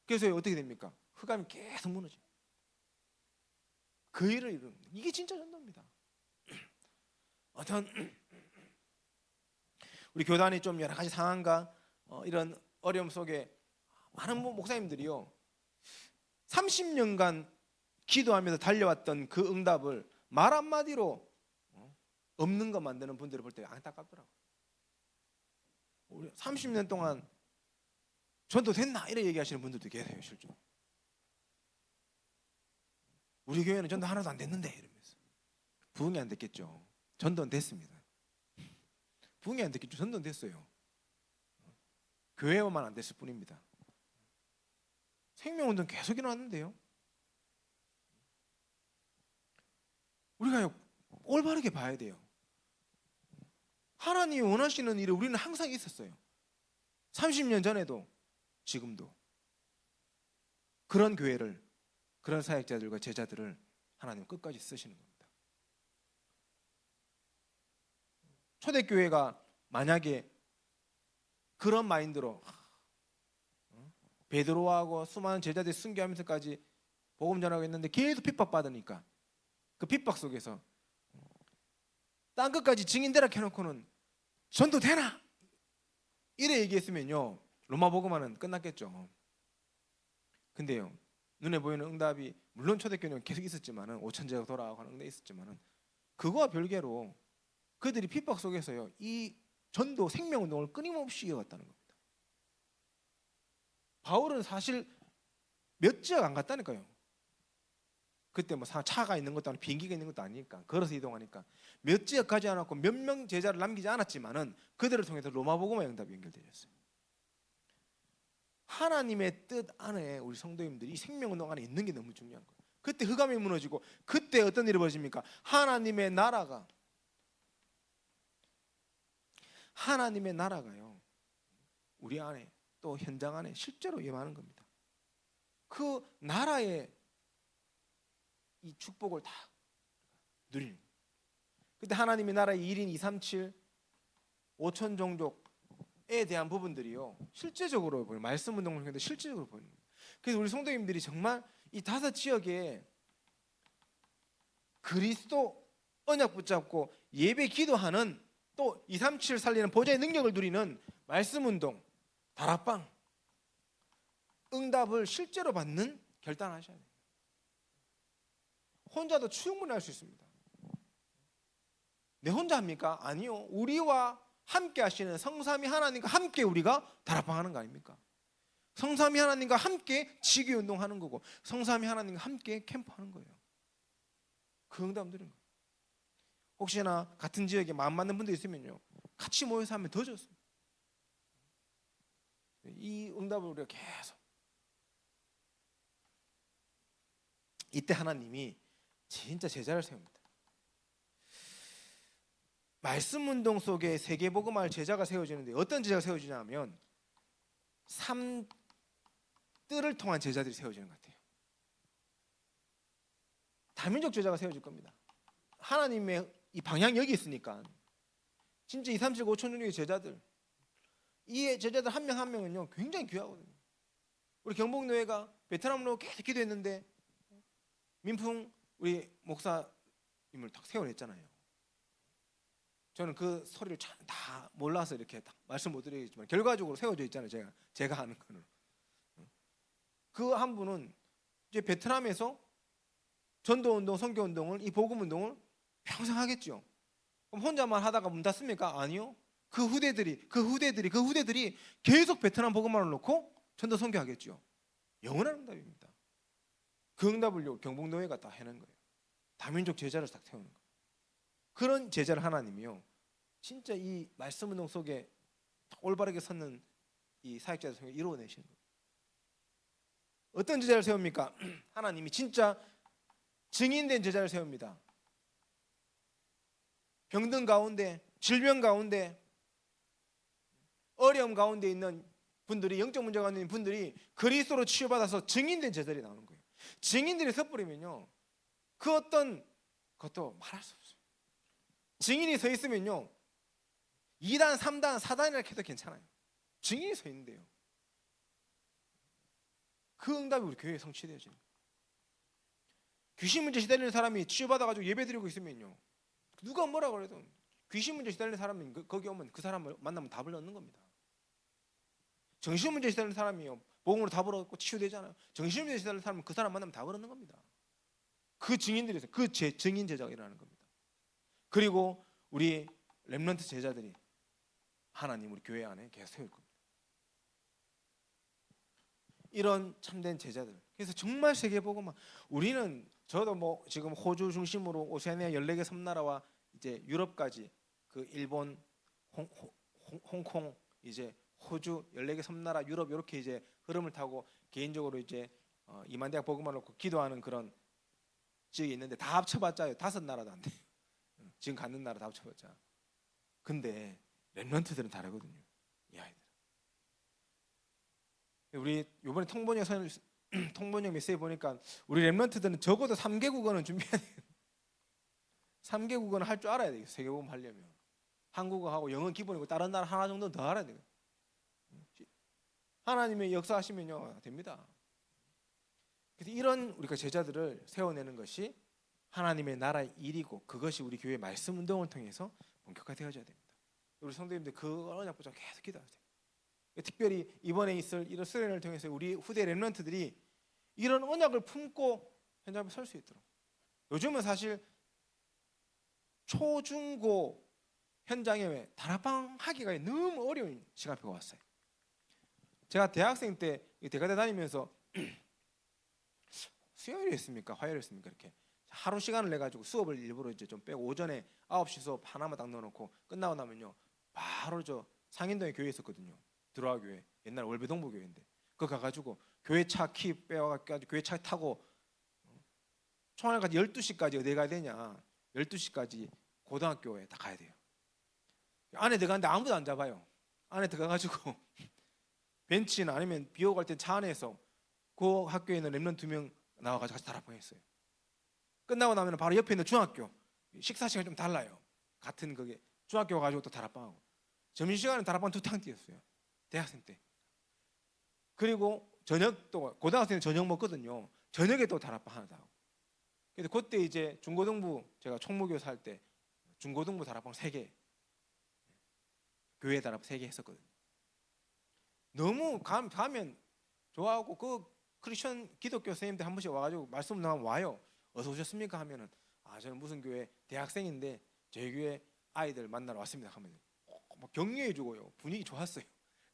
그래서 어떻게 됩니까? 흑암이 계속 무너져요. 그 일을 이루는 겁니다. 이게 진짜 전도입니다. 어떤 우리 교단이 좀 여러 가지 상황과 이런 어려움 속에 많은 목사님들이요, 30년간 기도하면서 달려왔던 그 응답을 말 한마디로 없는 거 만드는 분들을 볼 때 안타깝더라고요. 우리 30년 동안 전도 됐나? 이렇게 얘기하시는 분들도 계세요. 실제로 우리 교회는 전도 하나도 안 됐는데 이러면서. 부흥이 안 됐겠죠. 전도는 됐습니다. 부흥이 안 됐겠죠. 전도는 됐어요. 교회만 안 됐을 뿐입니다. 생명운동 계속 일어났는데요, 우리가 올바르게 봐야 돼요. 하나님이 원하시는 일을 우리는 항상 있었어요. 30년 전에도 지금도 그런 교회를, 그런 사역자들과 제자들을 하나님 끝까지 쓰시는 겁니다. 초대교회가 만약에 그런 마인드로 베드로하고 수많은 제자들이 순교하면서까지 복음 전하고 있는데 계속 핍박받으니까 그 핍박 속에서 땅 끝까지 증인되라 해놓고는 전도 되나? 이래 얘기했으면요, 로마 복음화는 끝났겠죠. 근데요, 눈에 보이는 응답이 물론 초대교회는 계속 있었지만은 5천제가 돌아가고 하는 응답이 있었지만은 그거와 별개로 그들이 핍박 속에서요, 이 전도 생명운동을 끊임없이 이어갔다는 겁니다. 바울은 사실 몇 지역 안 갔다니까요. 그때 뭐 차가 있는 것도 아니고 비행기가 있는 것도 아니니까 걸어서 이동하니까 몇 지역 가지 않았고 몇 명 제자를 남기지 않았지만은 그들을 통해서 로마 복음화 응답이 연결되었어요. 하나님의 뜻 안에 우리 성도님들이 이 생명운동 안에 있는 게 너무 중요한 거예요. 그때 흑암이 무너지고 그때 어떤 일이 벌어집니까? 하나님의 나라가요, 우리 안에 또 현장 안에 실제로 임하는 겁니다. 그 나라의 이 축복을 다 누리는 거예요. 그때 하나님의 나라의 1인 2, 3, 7, 5천 종족에 대한 부분들이요, 실제적으로 보여요. 말씀 운동을 통해서 실제적으로 보이는 거예요. 그래서 우리 성도님들이 정말 이 5지역에 그리스도 언약 붙잡고 예배 기도하는, 또 2, 3, 7 살리는 보좌의 능력을 누리는 말씀 운동, 다락방, 응답을 실제로 받는 결단하셔야 돼요. 혼자도 충분히 할 수 있습니다. 내 혼자 합니까? 아니요. 우리와 함께 하시는 성삼위 하나님과 함께 우리가 다락방 하는 거 아닙니까? 성삼위 하나님과 함께 지기 운동하는 거고, 성삼위 하나님과 함께 캠프하는 거예요. 그 응답 누리는 거예요. 혹시나 같은 지역에 마음 맞는 분들 있으면요, 같이 모여서 하면 더 좋습니다. 이 응답을 우리가 계속, 이때 하나님이 진짜 제자를 세웁니다. 말씀 운동 속에 세계복음화할 제자가 세워지는데 어떤 제자가 세워지냐 하면 3뜰을 통한 제자들이 세워지는 것 같아요. 다민족 제자가 세워질 겁니다. 하나님의 이 방향이 여기 있으니까 진짜 2, 3, 7, 5천 종류의 제자들, 이 제자들 한 명 한 명은요 굉장히 귀하거든요. 우리 경복노회가 베트남으로 계속 기도했는데 민풍 우리 목사님을 딱 세워냈잖아요. 저는 그 소리를 참 다 몰라서 이렇게 딱 말씀 못 드리겠지만 결과적으로 세워져 있잖아요. 제가 하는 거는. 그 한 분은 이제 베트남에서 전도운동, 선교운동을, 이 복음운동을 평생 하겠죠. 그럼 혼자만 하다가 문 닫습니까? 아니요. 그 후대들이 계속 베트남 복음만을 놓고 전도 선교하겠죠. 영원한 응답입니다. 그 응답을 경북노회가 다 해낸 거예요. 다민족 제자를 딱 세우는 거예요. 그런 제자를 하나님이요, 진짜 이 말씀 운동 속에 올바르게 섰는 이 사역자들 속에 이루어내시는 거예요. 어떤 제자를 세웁니까? 하나님이 진짜 증인된 제자를 세웁니다. 병든 가운데, 질병 가운데, 어려움 가운데 있는 분들이, 영적 문제 가운데 있는 분들이 그리스도로 치유받아서 증인된 제자들이 나오는 거예요. 증인들이 섣부리면요, 그 어떤 것도 말할 수 없어요. 증인이 서 있으면요, 2단, 3단, 4단이라 해도 괜찮아요. 증인이 서 있는데요, 그 응답이 우리 교회에 성취되어지는 거예요. 귀신 문제 시달리는 사람이 치유받아가지고 예배드리고 있으면요, 누가 뭐라 그래도 귀신 문제 시달리는 사람이 거기 오면 그 사람을 만나면 답을 얻는 겁니다. 정신 문제 시달리는 사람이요, 복음으로 답을 얻고 치유되잖아요. 정신 문제 시달리는 사람은 그 사람 만나면 답을 얻는 겁니다. 그 증인들이 있어요. 그 증인 제자가 일어나는 겁니다. 그리고 우리 렘넌트 제자들이 하나님 우리 교회 안에 계속 세울 겁니다. 이런 참된 제자들. 그래서 정말 세계복음화. 우리는, 저도 뭐 지금 호주 중심으로 오세아니아 14개 섬나라와 이제 유럽까지, 그 일본, 홍콩, 이제 호주 14개 섬나라, 유럽, 이렇게 이제 흐름을 타고 개인적으로 이제 이만대학 복음화 놓고 기도하는 그런 지역이 있는데, 다 합쳐봤자요 5나라도 안 돼요. 지금 갖는 나라 다 합쳐봤자. 근데 렘넌트들은 다르거든요, 이 아이들. 우리 이번에 통번역 메시지 보니까 우리 렘넌트들은 적어도 3개국어는 준비해야 돼요. 3개국어는 할 줄 알아야 돼요. 세계복음 하려면. 한국어하고 영어 기본이고 다른 나라 하나 정도는 더 알아야 돼요. 하나님의 역사하시면요 됩니다. 그래서 이런 우리가 제자들을 세워내는 것이 하나님의 나라의 일이고, 그것이 우리 교회 말씀 운동을 통해서 본격화되어져야 됩니다. 우리 성도님들 그 언약 붙잡고 계속 기도하세요. 특별히 이번에 있을 이런 수련을 통해서 우리 후대 렘넌트들이 이런 언약을 품고 현장에 설 수 있도록. 요즘은 사실 초중고 현장에 다락방 하기가 너무 어려운 시간표가 왔어요. 제가 대학생 때 대가대 다니면서 수요일이었습니까, 화요일이었습니까, 이렇게 하루 시간을 내 가지고 수업을 일부러 이제 좀 빼고 오전에 9시 수업 하나만 딱 넣어놓고 끝나고 나면요 바로 저 상인동에 교회 있었거든요. 들어와 교회, 옛날 월배동부 교회인데, 그거 가가지고 교회 차 키 빼와가지고 교회 차 타고 총알까지 12시까지 어디 가야 되냐, 12시까지 고등학교에 다 가야 돼요. 안에 들어가는데 아무도 안 잡아요. 안에 들어가가지고 벤치나 아니면 비 오고 갈 때 차 안에서 그 학교에 있는 렘넌트 2명 나와가지고 같이 다락방했어요. 끝나고 나면 바로 옆에 있는 중학교, 식사 시간이 좀 달라요. 같은 그게 중학교 가지고 또 다락방하고, 점심시간에 다락방 2탕 뛰었어요, 대학생 때. 그리고 저녁 또 고등학생은 저녁 먹거든요. 저녁에 또 다락방 하나 더 하고. 그래서 그때 이제 중고등부, 제가 총무교사 할 때 중고등부 다락방 3개, 교회 다락방 3개 했었거든요. 너무 가면 좋아하고, 그 크리스천 기독교 선생님들 한 번씩 와가지고 말씀 나오면 와요. 어서 오셨습니까 하면은, 저는 무슨 교회 대학생인데 저희 교회 아이들 만나러 왔습니다 하면 막 격려해주고요. 분위기 좋았어요.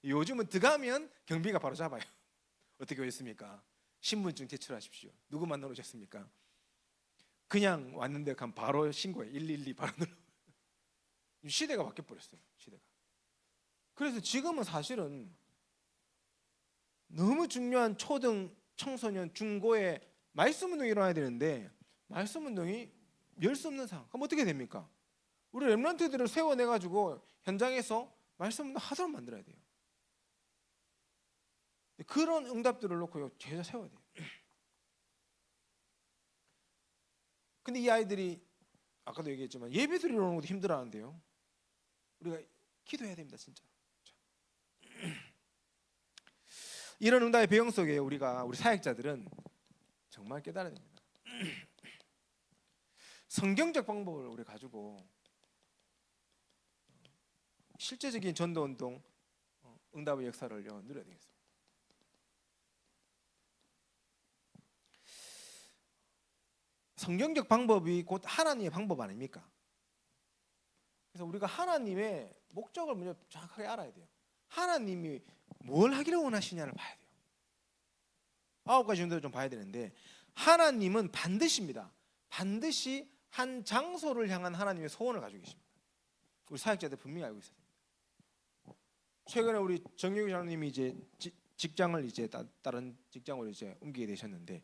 요즘은 들어가면 경비가 바로 잡아요. 어떻게 오셨습니까? 신분증 제출하십시오. 누구 만나러 오셨습니까? 그냥 왔는데 가면 바로 신고해. 112 바로 눌러. 시대가 바뀌어 버렸어요, 시대가. 그래서 지금은 사실은 너무 중요한 초등, 청소년, 중고에 말씀 운동이 일어나야 되는데 말씀 운동이 열 수 없는 상황. 그럼 어떻게 됩니까? 우리 렘넌트들을 세워내가지고 현장에서 말씀 운동 하도록 만들어야 돼요. 그런 응답들을 놓고 제자 세워야 돼요. 근데 이 아이들이 아까도 얘기했지만 예배 드리러 오는 것도 힘들어하는데요. 우리가 기도해야 됩니다, 진짜. 이런 응답의 배경 속에 우리 사역자들은 정말 깨달아야 됩니다. 성경적 방법을 우리 가지고 실제적인 전도 운동, 응답의 역사를 누려야 되겠습니다. 성경적 방법이 곧 하나님의 방법 아닙니까? 그래서 우리가 하나님의 목적을 먼저 정확하게 알아야 돼요. 하나님이 뭘 하기를 원하시냐를 봐야 돼요. 9가지 정도를 좀 봐야 되는데, 하나님은 반드시입니다. 반드시 한 장소를 향한 하나님의 소원을 가지고 계십니다. 우리 사역자들 분명히 알고 있어야 됩니다. 최근에 우리 정유기 장로님이 이제 직장을 이제 다른 직장으로 이제 옮기게 되셨는데,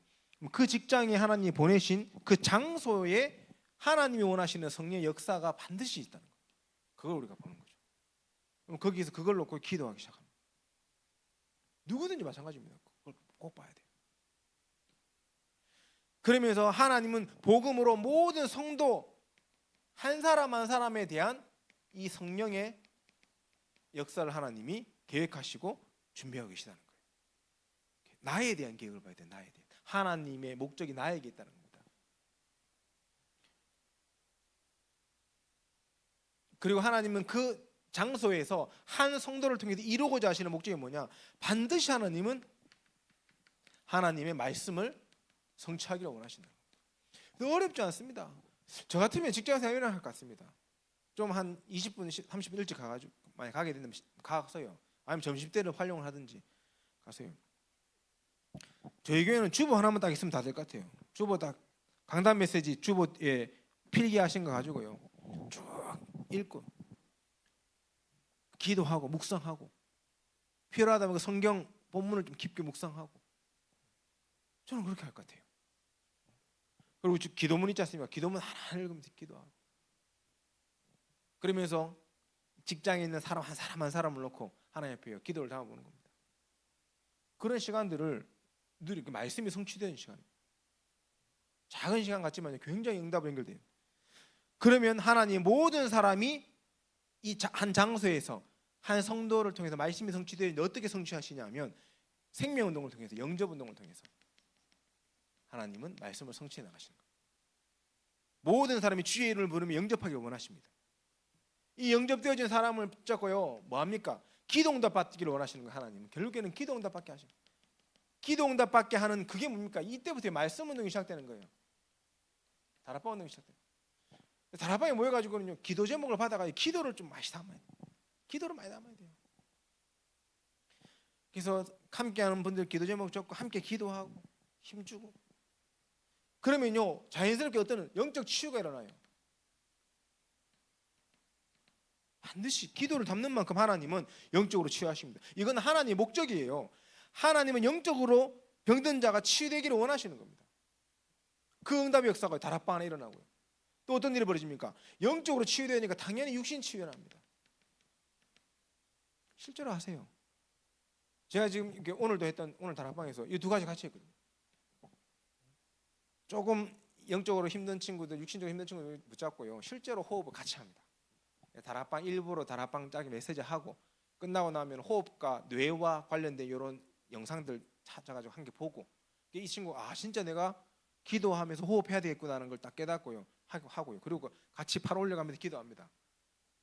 그 직장에 하나님이 보내신 그 장소에 하나님이 원하시는 성령의 역사가 반드시 있다는 거예요. 그걸 우리가 보는 거죠. 그럼 거기서 그걸 놓고 기도하기 시작합니다. 누구든지 마찬가지입니다. 그걸 꼭 봐야 돼요. 그러면서 하나님은 복음으로 모든 성도 한 사람 한 사람에 대한 이 성령의 역사를 하나님이 계획하시고 준비하고 계시다는 거예요. 나에 대한 계획을 봐야 돼요. 나에 대한. 하나님의 목적이 나에게 있다는 겁니다. 그리고 하나님은 그 장소에서 한 성도를 통해서 이루고자 하시는 목적이 뭐냐? 반드시 하나님은 하나님의 말씀을 성취하기를 원하신다. 어렵지 않습니다. 저 같으면 직장생활 일어날 것 같습니다. 좀 한 20분, 30분 일찍 가가지고 만약 가게 된다면 가서요. 아니면 점심때를 활용을 하든지 가세요. 저희 교회는 주보 하나만 딱 있으면 다 될 것 같아요. 주보 딱 강단 메시지 주보에 필기하신 거 가지고요. 쭉 읽고 기도하고 묵상하고 필요하다면 그 성경 본문을 좀 깊게 묵상하고 저는 그렇게 할 것 같아요. 그리고 기도문 있지 않습니까? 기도문 하나 읽으면서 기도하고 그러면서 직장에 있는 사람 한 사람을 놓고 하나님 앞에 기도를 담아보는 겁니다. 그런 시간들을 늘 이렇게 말씀이 성취되는 시간입니다. 작은 시간 같지만 굉장히 응답을 연결돼요. 그러면 하나님 모든 사람이 이 한 장소에서 한 성도를 통해서 말씀이 성취되는데 어떻게 성취하시냐면 생명운동을 통해서 영접운동을 통해서 하나님은 말씀을 성취해 나가시는 거예요. 모든 사람이 주의 이름을 부르며 영접하기를 원하십니다. 이 영접되어진 사람을 붙잡고요 뭐합니까? 기도응답 받기를 원하시는 거예요. 하나님은 결국에는 기도응답 받게 하십니다. 기도응답 받게 하는 그게 뭡니까? 이때부터 말씀운동이 시작되는 거예요. 다락방 운동이 시작돼요. 다락방에 모여가지고는요 기도 제목을 받아가지고 기도를 좀 많이 담아야 돼요. 기도를 많이 담아야 돼요. 그래서 함께하는 분들 기도 제목 적고 함께 기도하고 힘주고 그러면요 자연스럽게 어떤 영적 치유가 일어나요. 반드시 기도를 담는 만큼 하나님은 영적으로 치유하십니다. 이건 하나님의 목적이에요. 하나님은 영적으로 병든 자가 치유되기를 원하시는 겁니다. 그 응답의 역사가 다락방 안에 일어나고요. 또 어떤 일이 벌어집니까? 영적으로 치유되니까 당연히 육신 치유가 납니다. 실제로 하세요. 제가 지금 이렇게 오늘도 했던 오늘 다락방에서 이 두 가지 같이 했거든요. 조금 영적으로 힘든 친구들, 육신적으로 힘든 친구들 붙잡고요. 실제로 호흡을 같이 합니다. 다락방 일부러 다락방 짜기 메시지 하고 끝나고 나면 호흡과 뇌와 관련된 이런 영상들 찾아가지고 한 개 보고 이 친구 진짜 내가 기도하면서 호흡해야 되겠구나 하는 걸 딱 깨닫고요 하고요. 그리고 같이 팔 올려가면서 기도합니다.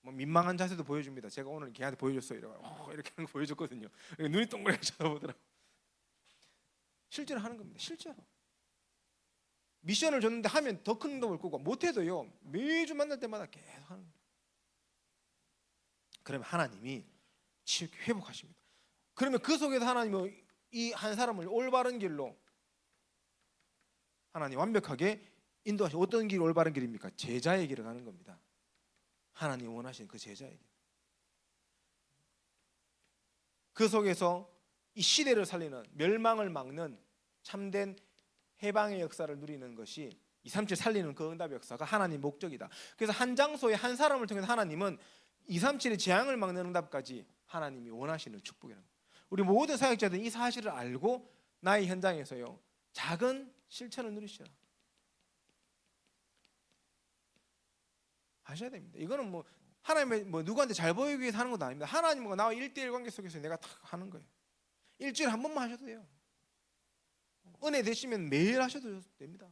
뭐 민망한 자세도 보여줍니다. 제가 오늘 걔한테 보여줬어요. 이렇게 하는 거 보여줬거든요. 눈이 동그랗게 쳐다보더라고. 실제로 하는 겁니다. 실제로. 미션을 줬는데 하면 더 큰 응답을 꾸고 못해도요 매주 만날 때마다 계속 하는 거예요. 그러면 하나님이 치유케 회복하십니다. 그러면 그 속에서 하나님은 이 한 사람을 올바른 길로 하나님 완벽하게 인도하시고 어떤 길이 올바른 길입니까? 제자의 길을 가는 겁니다. 하나님 원하시는 그 제자의 길. 그 속에서 이 시대를 살리는 멸망을 막는 참된 해방의 역사를 누리는 것이 237 살리는 그 응답의 역사가 하나님 목적이다. 그래서 한 장소에 한 사람을 통해서 하나님은 237의 재앙을 막는 응답까지 하나님이 원하시는 축복이라는 거예요. 우리 모든 사역자들은 이 사실을 알고 나의 현장에서요 작은 실천을 누리시라 하셔야 됩니다. 이거는 뭐 하나님의 뭐 누구한테 잘 보이기 위해서 하는 것도 아닙니다. 하나님과 나와 1대1 관계 속에서 내가 다 하는 거예요. 일주일에 한 번만 하셔도 돼요. 은혜 되시면 매일 하셔도 됩니다.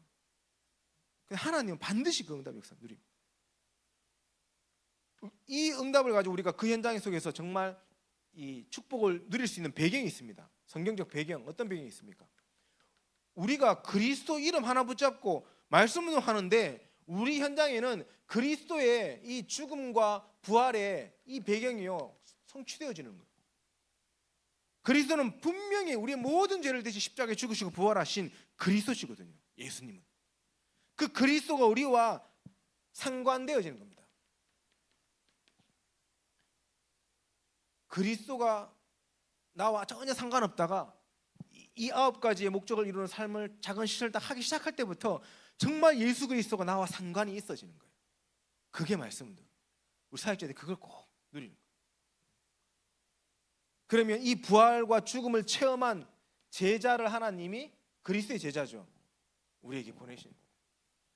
하나님은 반드시 그 응답의 역사 누립니다. 이 응답을 가지고 우리가 그 현장 속에서 정말 이 축복을 누릴 수 있는 배경이 있습니다. 성경적 배경, 어떤 배경이 있습니까? 우리가 그리스도 이름 하나 붙잡고 말씀을 하는데 우리 현장에는 그리스도의 이 죽음과 부활의 이 배경이요 성취되어지는 거예요. 그리스도는 분명히 우리의 모든 죄를 대신 십자가에 죽으시고 부활하신 그리스도시거든요. 예수님은 그 그리스도가 우리와 상관되어지는 겁니다. 그리스도가 나와 전혀 상관없다가 이 9가지의 목적을 이루는 삶을 작은 시절 딱 하기 시작할 때부터 정말 예수 그리스도가 나와 상관이 있어지는 거예요. 그게 말씀입니다. 우리 사역자들이 그걸 꼭 누리는 거예요. 그러면 이 부활과 죽음을 체험한 제자를 하나님이 그리스도의 제자죠. 우리에게 보내신 거예요.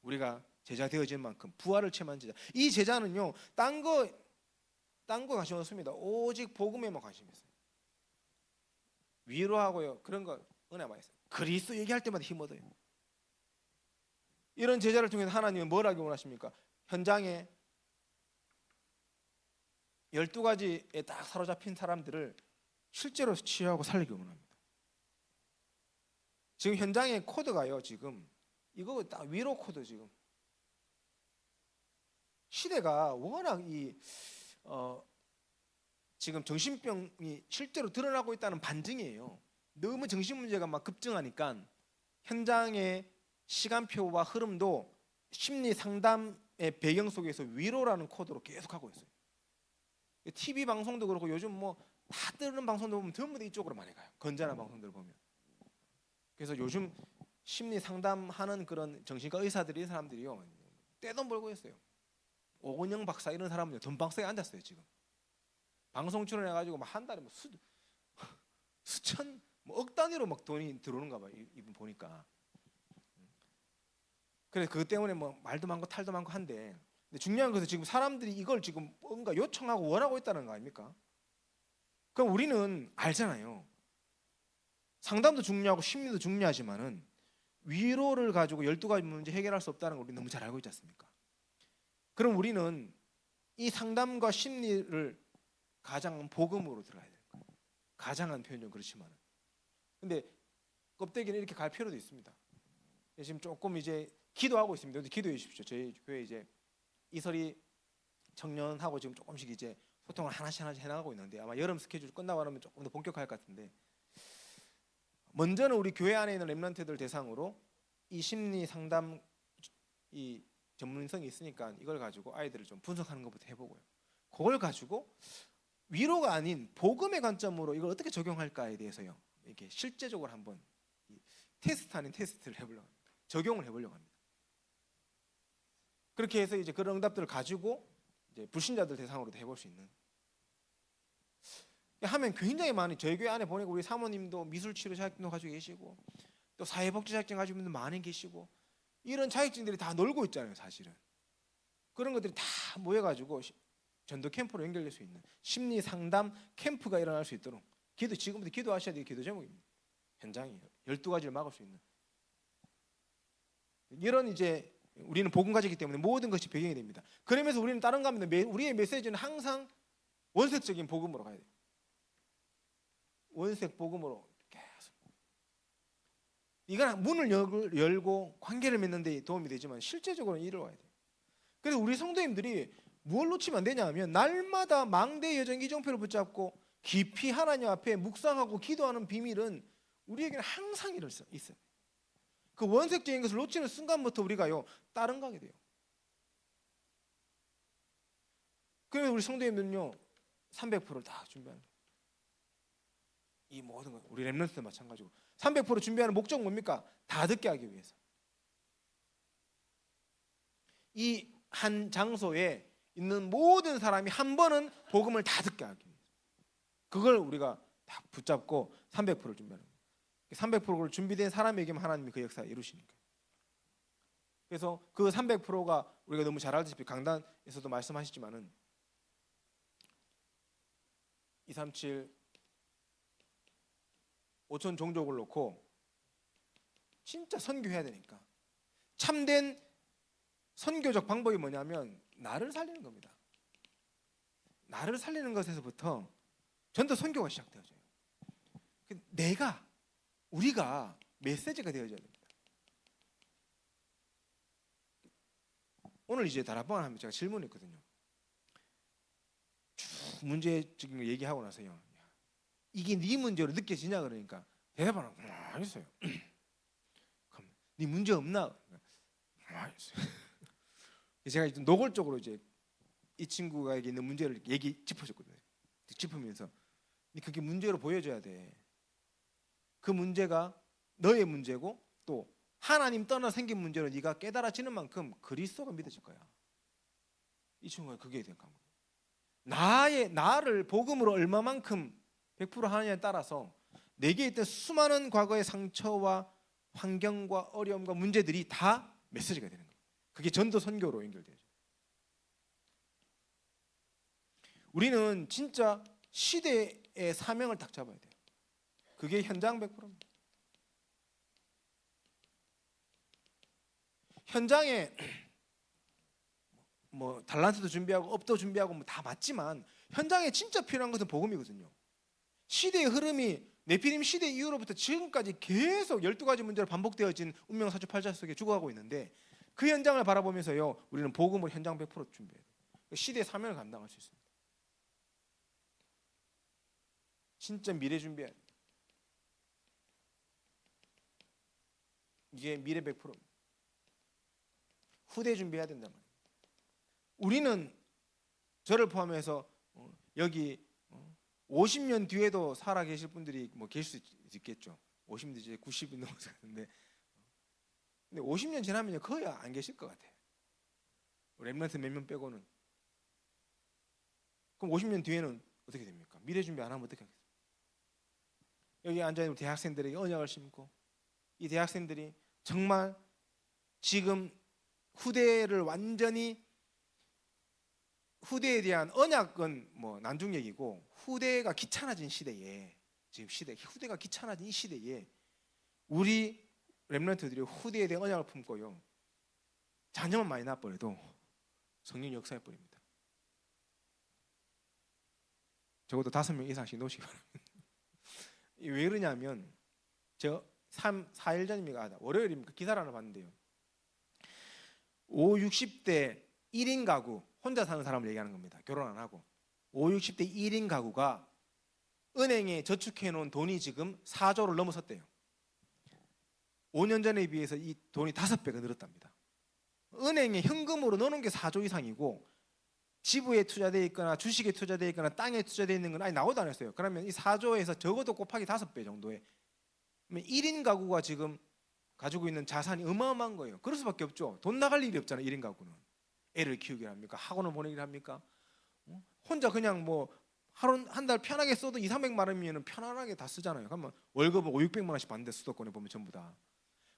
우리가 제자 되어진 만큼 부활을 체험한 제자. 이 제자는요, 딴 거 관심 없습니다. 오직 복음에만 관심 있어요. 위로하고요, 그런 거 은혜 많이 있어요. 그리스도 얘기할 때마다 힘 얻어요. 이런 제자를 통해서 하나님은 뭘 하기 원하십니까? 현장에 12가지에 딱 사로잡힌 사람들을 실제로 치유하고 살리기 원합니다. 지금 현장의 코드가요, 지금 이거 딱 위로 코드. 지금 시대가 워낙 지금 정신병이 실제로 드러나고 있다는 반증이에요. 너무 정신 문제가 막 급증하니까 현장의 시간표와 흐름도 심리 상담의 배경 속에서 위로라는 코드로 계속 하고 있어요. TV 방송도 그렇고 요즘 뭐 다 뜨는 방송도 보면 전부 다 이쪽으로 많이 가요. 건전한 방송들 보면. 그래서 요즘 심리 상담하는 그런 정신과 의사들이, 이 사람들이요, 떼돈 벌고 있어요. 오건영 박사 이런 사람은요, 돈방석에 앉았어요. 지금 방송 출연해가지고 막 한 달에 뭐 수천, 뭐 억 단위로 막 돈이 들어오는가 봐. 이분 보니까. 그래서 그것 때문에 뭐 말도 많고 탈도 많고 한데, 근데 중요한 것은 지금 사람들이 이걸 지금 뭔가 요청하고 원하고 있다는 거 아닙니까? 그럼 우리는 알잖아요. 상담도 중요하고 심리도 중요하지만은 위로를 가지고 12가지 문제 해결할 수 없다는 걸 우리 너무 잘 알고 있지 않습니까? 그럼 우리는 이 상담과 심리를 가장 복음으로 들어가야 돼요. 가장한 표현 좀 그렇지만은. 근데 껍데기는 이렇게 갈 필요도 있습니다. 지금 조금 이제 기도하고 있습니다. 기도해 주십시오. 저희 교회 이제 이설이 청년하고 지금 조금씩 이제 소통을 하나씩 해나가고 있는데, 아마 여름 스케줄 끝나고 나면 조금 더 본격화할 것 같은데, 먼저는 우리 교회 안에 있는 렘넌트들 대상으로 이 심리 상담 이 전문성이 있으니까 이걸 가지고 아이들을 좀 분석하는 것부터 해보고요. 그걸 가지고 위로가 아닌 복음의 관점으로 이걸 어떻게 적용할까에 대해서요, 이렇게 실제적으로 한번 테스트 아닌 테스트를 해보려고 합니다. 적용을 해보려고 합니다. 그렇게 해서 이제 그런 응답들을 가지고 이제 불신자들 대상으로도 해볼 수 있는, 하면 굉장히 많이, 저희 교회 안에 보니까 우리 사모님도 미술치료 자격증도 가지고 계시고 또 사회복지 자격증 가지고 있는 분들 많이 계시고, 이런 자격증들이 다 놀고 있잖아요. 사실은 그런 것들이 다 모여가지고 전도 캠프로 연결될 수 있는 심리 상담 캠프가 일어날 수 있도록 지금부터 기도하셔야 될 기도 제목입니다. 현장이에요. 12가지를 막을 수 있는 이런, 이제 우리는 복음 가지기 때문에 모든 것이 배경이 됩니다. 그러면서 우리는 다른 거 하면 우리의 메시지는 항상 원색적인 복음으로 가야 돼요. 원색 복음으로 계속. 이건 문을 열고 관계를 맺는 데 도움이 되지만 실제적으로는 이루어야 돼요. 그래서 우리 성도님들이 뭘 놓치면 안 되냐 하면, 날마다 망대 여정 이정표를 붙잡고 깊이 하나님 앞에 묵상하고 기도하는 비밀은 우리에게는 항상 있어요. 그 원색적인 것을 놓치는 순간부터 우리가요, 다른 가게 돼요. 그러면 우리 성도님들은요 300%를 다 준비하는 거예요. 이 모든 것, 우리 렘넌트도 마찬가지고 300% 준비하는 목적 뭡니까? 다 듣게 하기 위해서. 이 한 장소에 있는 모든 사람이 한 번은 복음을 다 듣게 하기 위해서. 그걸 우리가 다 붙잡고 300%를 준비하는 거예요. 300%를 준비된 사람에게만 하나님이 그 역사를 이루시니까. 그래서 그 300%가 우리가 너무 잘 알다시피 강단에서도 말씀하셨지만은 237 5천 종족을 놓고 진짜 선교해야 되니까 참된 선교적 방법이 뭐냐면 나를 살리는 겁니다. 나를 살리는 것에서부터 전도 선교가 시작되어져요. 우리가 메시지가 되어져야 됩니다. 오늘 이제 다락방을 하면 제가 질문했거든요. 쭉 문제적인 거 얘기하고 나서요, 이게 네 문제로 느껴지냐 그러니까 대답하는 거 알겠어요. 그럼 네 문제 없나? 알겠어요. 제가 좀 노골적으로 이제 이 친구에게 있는 문제를 짚어줬거든요. 짚으면서 그게 문제로 보여줘야 돼. 그 문제가 너의 문제고 또 하나님 떠나 생긴 문제로 네가 깨달아지는 만큼 그리스도가 믿어질 거야. 이 친구가 그게 된 겁니다. 나를 복음으로 얼마만큼 100% 하느냐에 따라서 내게 있던 수많은 과거의 상처와 환경과 어려움과 문제들이 다 메시지가 되는 거예요. 그게 전도 선교로 연결되죠. 우리는 진짜 시대의 사명을 딱 잡아야 돼요. 그게 현장 100%입니다. 현장에 뭐 달란트도 준비하고 업도 준비하고 뭐 다 맞지만 현장에 진짜 필요한 것은 복음이거든요. 시대의 흐름이 네피림 시대 이후로부터 지금까지 계속 12가지 문제로 반복되어진 운명 사주 팔자 속에 죽어가고 있는데 그 현장을 바라보면서요 우리는 복음을 현장 100% 준비해야 돼요. 시대의 사명을 감당할 수 있습니다. 진짜 미래 준비해야 돼요. 이게 미래 100%입니다. 후대 준비해야 된단 말이에요. 우리는 저를 포함해서 여기 50년 뒤에도 살아 계실 분들이 뭐 계실 수 있겠죠. 50년 이제 90이 넘어서는데 근데 50년 지나면 거의 안 계실 것 같아요. 랩런트 몇 명 빼고는. 그럼 50년 뒤에는 어떻게 됩니까? 미래 준비 안 하면 어떻게 하겠어요? 여기 앉아있는 대학생들에게 언약을 심고 이 대학생들이 정말 지금 후대를 완전히 후대에 대한 언약은 뭐 난중 얘기고 후대가 귀찮아진 시대에 지금 시대 후대가 귀찮아진 이 시대에 우리 렘넌트들이 후대에 대한 언약을 품고요 자녀만 많이 낳아버려도 성령 역사해 버립니다. 적어도 5명 이상씩 놓으시기 바랍니다. 왜 그러냐면 제가 4일 전입니까? 월요일입니까? 기사를 하나 봤는데요 50, 60대 1인 가구 혼자 사는 사람을 얘기하는 겁니다. 결혼 안 하고 50, 60대 1인 가구가 은행에 저축해 놓은 돈이 지금 4조를 넘어섰대요. 5년 전에 비해서 이 돈이 5배가 늘었답니다. 은행에 현금으로 넣어놓은 게 4조 이상이고 지부에 투자되어 있거나 주식에 투자되어 있거나 땅에 투자되어 있는 건 아예 나오도 안 했어요. 그러면 이 4조에서 적어도 곱하기 5배 정도의 1인 가구가 지금 가지고 있는 자산이 어마어마한 거예요. 그럴 수밖에 없죠. 돈 나갈 일이 없잖아요. 1인 가구는. 애를 키우기를 합니까? 학원을 보내기를 합니까? 혼자 그냥 뭐 하루 한 달 편하게 써도 2, 300만 원이면 편안하게 다 쓰잖아요. 그러면 월급은 5, 600만 원씩 받는데 수도권에 보면 전부 다.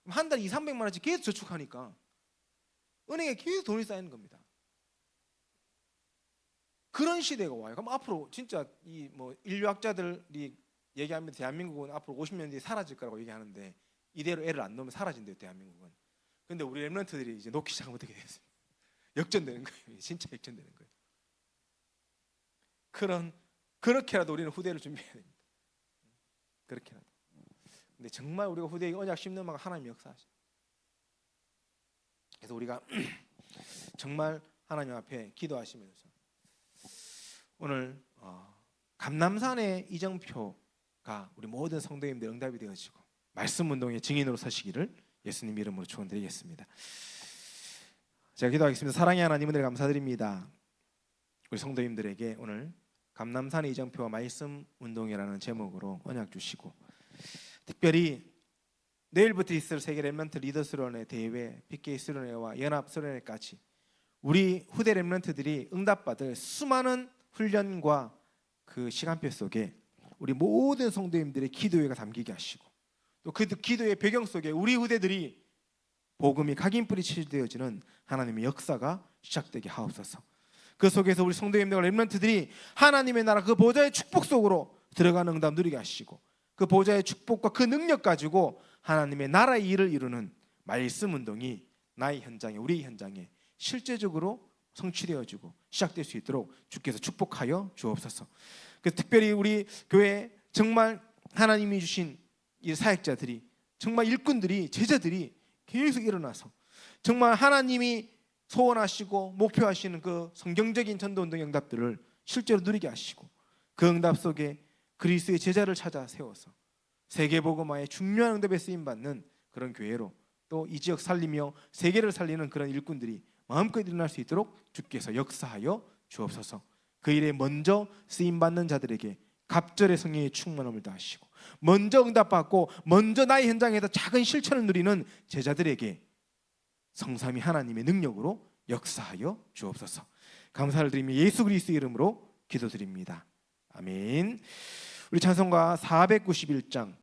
그럼 한 달 2, 300만 원씩 계속 저축하니까 은행에 계속 돈이 쌓이는 겁니다. 그런 시대가 와요. 그럼 앞으로 진짜 이 뭐 인류학자들이 얘기하면 대한민국은 앞으로 50년 뒤에 사라질 거라고 얘기하는데 이대로 애를 안 놓으면 사라진대요, 대한민국은. 근데 우리 랩런트들이 이제 놓기 시작하면 어떻게 되겠습니까? 역전되는 거예요. 진짜 역전되는 거예요. 그렇게라도 우리는 후대를 준비해야 됩니다. 그렇게라도. 근데 정말 우리가 후대에 언약 심는 만큼 하나님 역사하셔. 그래서 우리가 정말 하나님 앞에 기도하시면서 오늘 감남산의 이정표가 우리 모든 성도님들 응답이 되어지고 말씀 운동의 증인으로 서시기를 예수님 이름으로 축원드리겠습니다. 제가 기도하겠습니다. 사랑의 하나님 은혜 감사드립니다. 우리 성도님들에게 오늘 감남산의 이정표와 말씀 운동이라는 제목으로 언약 주시고 특별히 내일부터 있을 세계 렘넌트 리더 수련회 대회, PK 수련회와 연합 수련회까지 우리 후대 렘넌트들이 응답받을 수많은 훈련과 그 시간표 속에 우리 모든 성도님들의 기도회가 담기게 하시고 또 그 기도의 배경 속에 우리 후대들이 복음이 각인뿌리 치유되어지는 하나님의 역사가 시작되게 하옵소서. 그 속에서 우리 성도님들과 렘넌트들이 하나님의 나라 그 보좌의 축복 속으로 들어가는 응답 누리게 하시고 그 보좌의 축복과 그 능력 가지고 하나님의 나라의 일을 이루는 말씀 운동이 나의 현장에 우리 현장에 실제적으로 성취되어지고 시작될 수 있도록 주께서 축복하여 주옵소서. 그래서 특별히 우리 교회 정말 하나님이 주신 이 사역자들이 정말 일꾼들이 제자들이 계속 일어나서 정말 하나님이 소원하시고 목표하시는 그 성경적인 전도운동의 응답들을 실제로 누리게 하시고 그 응답 속에 그리스도의 제자를 찾아 세워서 세계복음화의 중요한 응답에 쓰임받는 그런 교회로 또 이 지역 살리며 세계를 살리는 그런 일꾼들이 마음껏 일어날 수 있도록 주께서 역사하여 주옵소서. 그 일에 먼저 쓰임받는 자들에게 갑절의 성령의 충만함을 다하시고 먼저 응답받고 먼저 나의 현장에서 작은 실천을 누리는 제자들에게 성삼위 하나님의 능력으로 역사하여 주옵소서. 감사를 드리며 예수 그리스도의 이름으로 기도드립니다. 아멘. 우리 찬송가 491장